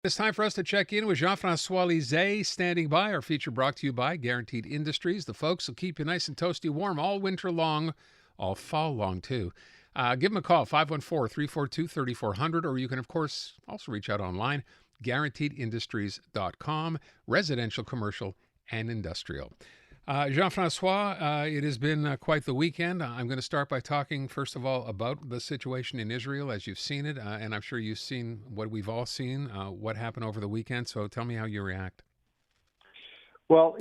It's time for us to check in with Jean-François Lisée, standing by. Our feature brought to you by Guaranteed Industries. The folks will keep you nice and toasty warm all winter long, all fall long, too. Give them a call, 514-342-3400, or you can, of course, also reach out online, guaranteedindustries.com, residential, commercial, and industrial. Jean-François, it has been quite the weekend. I'm going to start by talking, first of all, about the situation in Israel as you've seen it, and I'm sure you've seen what we've all seen, what happened over the weekend. So tell me how you react. Well,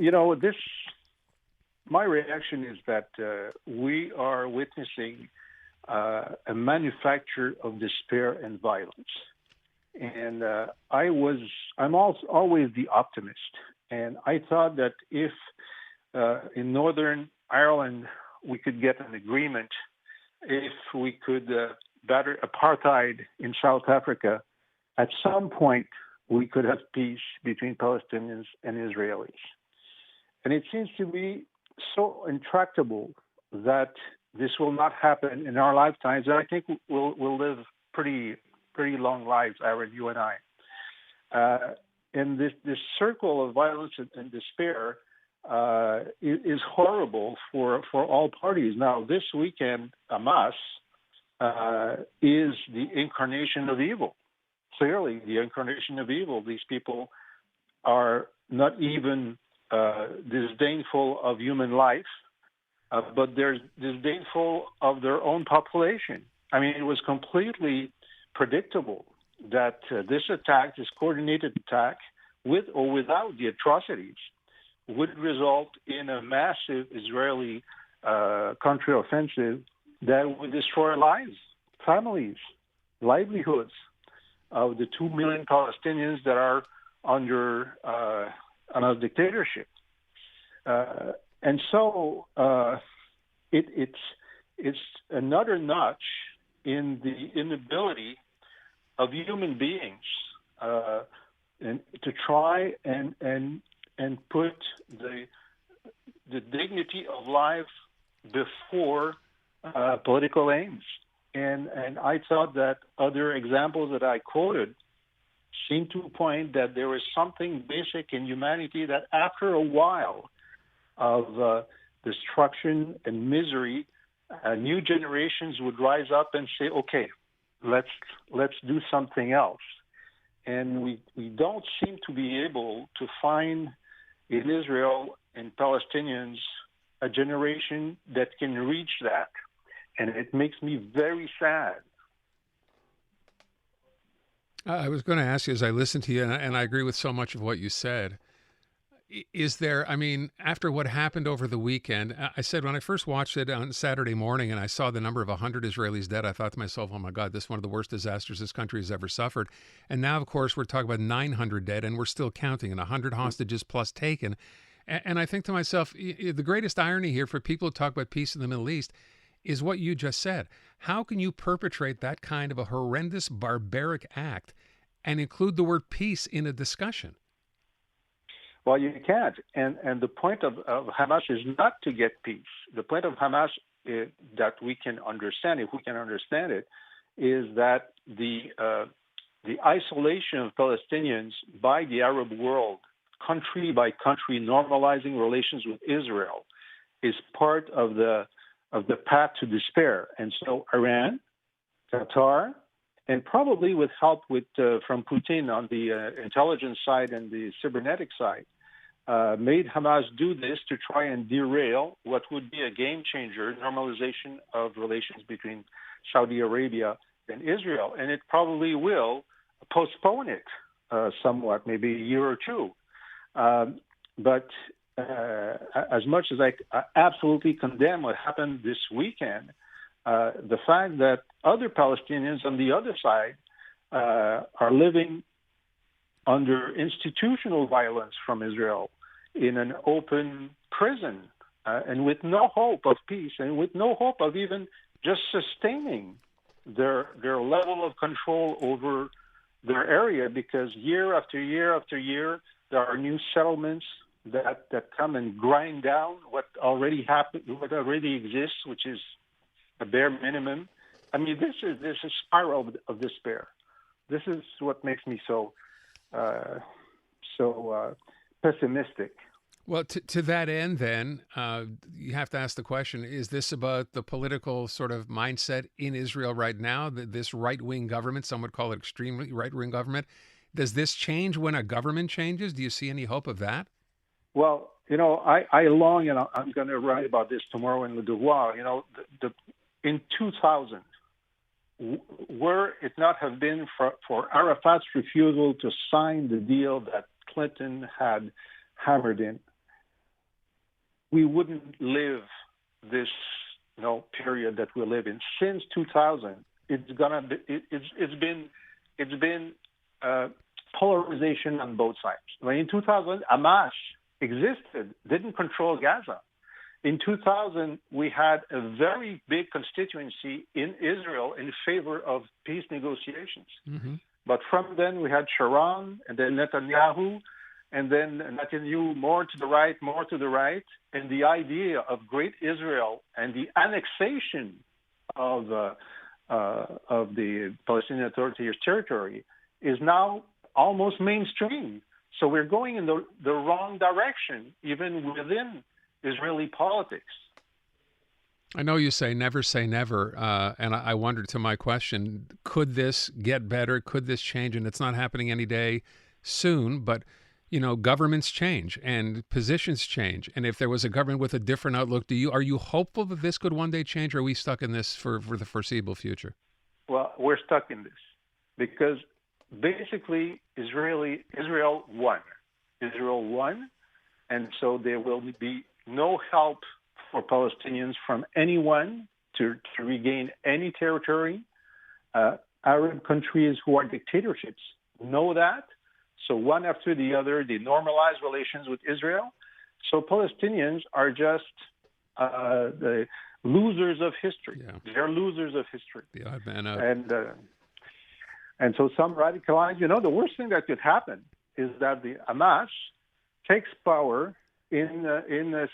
my reaction is that we are witnessing a manufacture of despair and violence. And I'm always the optimist. And I thought that if in Northern Ireland we could get an agreement, if we could batter apartheid in South Africa, at some point we could have peace between Palestinians and Israelis. And it seems to be so intractable that this will not happen in our lifetimes. And I think we'll live pretty long lives, Aaron, you and I. And this circle of violence and despair is horrible for all parties. Now, this weekend, Hamas is the incarnation of evil. Clearly, the incarnation of evil. These people are not even disdainful of human life, but they're disdainful of their own population. I mean, it was completely predictable that this attack, this coordinated attack, with or without the atrocities, would result in a massive Israeli country offensive that would destroy lives, families, livelihoods of the 2 million Palestinians that are under a dictatorship. And so it's another notch in the inability of human beings and to try and put the dignity of life before political aims. And I thought that other examples that I quoted seem to point that there is something basic in humanity that after a while of destruction and misery, new generations would rise up and say, okay, let's do something else. And we don't seem to be able to find in Israel and Palestinians a generation that can reach that. And it makes me very sad. I was going to ask you as I listened to you, and I agree with so much of what you said. Is there, I mean, after what happened over the weekend, I said when I first watched it on Saturday morning and I saw the number of 100 Israelis dead, I thought to myself, oh my God, this is one of the worst disasters this country has ever suffered. And now, of course, we're talking about 900 dead and we're still counting and 100 hostages plus taken. And I think to myself, the greatest irony here for people who talk about peace in the Middle East is what you just said. How can you perpetrate that kind of a horrendous, barbaric act and include the word peace in a discussion? Well, you can't. And the point of Hamas is not to get peace. The point of Hamas that we can understand, if we can understand it, is that the isolation of Palestinians by the Arab world, country by country, normalizing relations with Israel, is part of the path to despair. And so Iran, Qatar, and probably with help from Putin on the intelligence side and the cybernetic side, made Hamas do this to try and derail what would be a game changer, normalization of relations between Saudi Arabia and Israel. And it probably will postpone it somewhat, maybe a year or two. But as much as I absolutely condemn what happened this weekend, the fact that other Palestinians on the other side are living under institutional violence from Israel in an open prison and with no hope of peace and with no hope of even just sustaining their level of control over their area, because year after year after year, there are new settlements that come and grind down what already happened, what already exists, which is a bare minimum. I mean, this is spiral of despair. This is what makes me so so pessimistic. Well, to that end, then, you have to ask the question, is this about the political sort of mindset in Israel right now, this right-wing government, some would call it extremely right-wing government? Does this change when a government changes? Do you see any hope of that? Well, I long, and I'm going to write about this tomorrow in Le Devoir, in 2000, were it not have been for Arafat's refusal to sign the deal that Clinton had hammered in, we wouldn't live this period that we live in. Since 2000, it's been polarization on both sides. In 2000, Hamas existed, didn't control Gaza. In 2000, we had a very big constituency in Israel in favor of peace negotiations. Mm-hmm. But from then, we had Sharon, and then Netanyahu, and then Netanyahu more to the right, and the idea of Great Israel and the annexation of the Palestinian Authority's territory is now almost mainstream. So we're going in the wrong direction, even within Israeli politics. I know you say never, and I wondered to my question, could this get better? Could this change? And it's not happening any day soon, but governments change and positions change. And if there was a government with a different outlook, are you hopeful that this could one day change, or are we stuck in this for the foreseeable future? Well, we're stuck in this because basically Israel won. Israel won, and so there will be no help for Palestinians from anyone to regain any territory. Arab countries who are dictatorships know that. So one after the other, they normalize relations with Israel. So Palestinians are just the losers of history. Yeah. They're losers of history. The odd man out. And so some radicalized, the worst thing that could happen is that the Hamas takes power in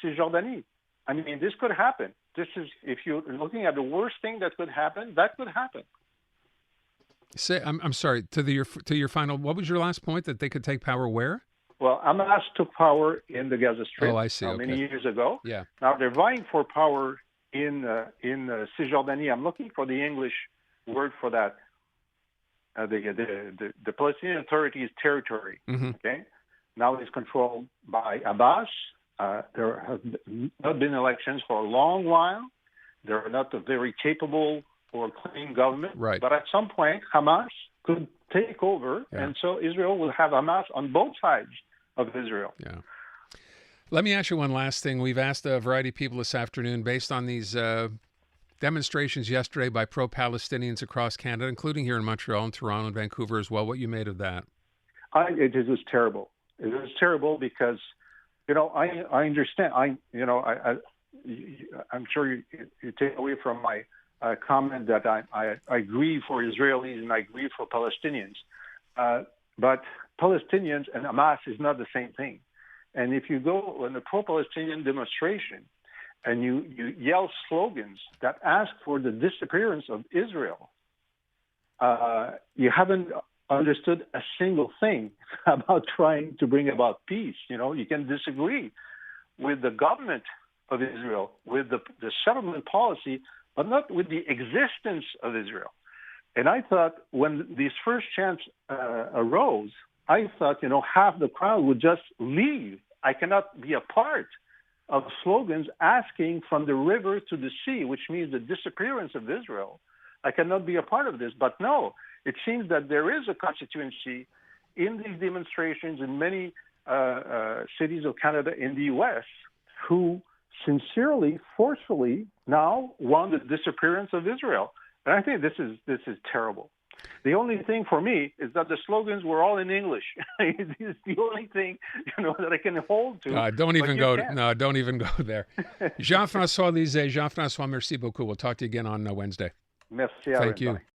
Cisjordanie. I mean, this could happen. This is, if you're looking at the worst thing that could happen, that could happen. I'm sorry, to your final, what was your last point, that they could take power where? Well, Hamas took power in the Gaza Strip I see. Many years ago. Yeah. Now they're vying for power in Cisjordanie. I'm looking for the English word for that. The Palestinian Authority's territory. Mm-hmm. Okay. Now it's controlled by Abbas. There have not been elections for a long while. They're not a very capable or clean government. Right. But at some point, Hamas could take over, and so Israel will have Hamas on both sides of Israel. Yeah. Let me ask you one last thing. We've asked a variety of people this afternoon, based on these demonstrations yesterday by pro-Palestinians across Canada, including here in Montreal and Toronto and Vancouver as well. What you made of that? It was terrible. It was terrible because, I understand. I'm sure you take away from my comment that I grieve for Israelis and I grieve for Palestinians. But Palestinians and Hamas is not the same thing. And if you go on a pro-Palestinian demonstration and you yell slogans that ask for the disappearance of Israel, you haven't understood a single thing about trying to bring about peace. You can disagree with the government of Israel, with the settlement policy, but not with the existence of Israel. And I thought when these first chants arose, I thought, half the crowd would just leave. I cannot be a part of slogans asking from the river to the sea, which means the disappearance of Israel. I cannot be a part of this. But no, it seems that there is a constituency in these demonstrations in many cities of Canada, in the U.S., who sincerely, forcefully now want the disappearance of Israel. And I think this is terrible. The only thing for me is that the slogans were all in English. It's the only thing that I can hold to. Don't even go there. Jean-François Lisée. Jean-François, merci beaucoup. We'll talk to you again on Wednesday. Merci. Thank you.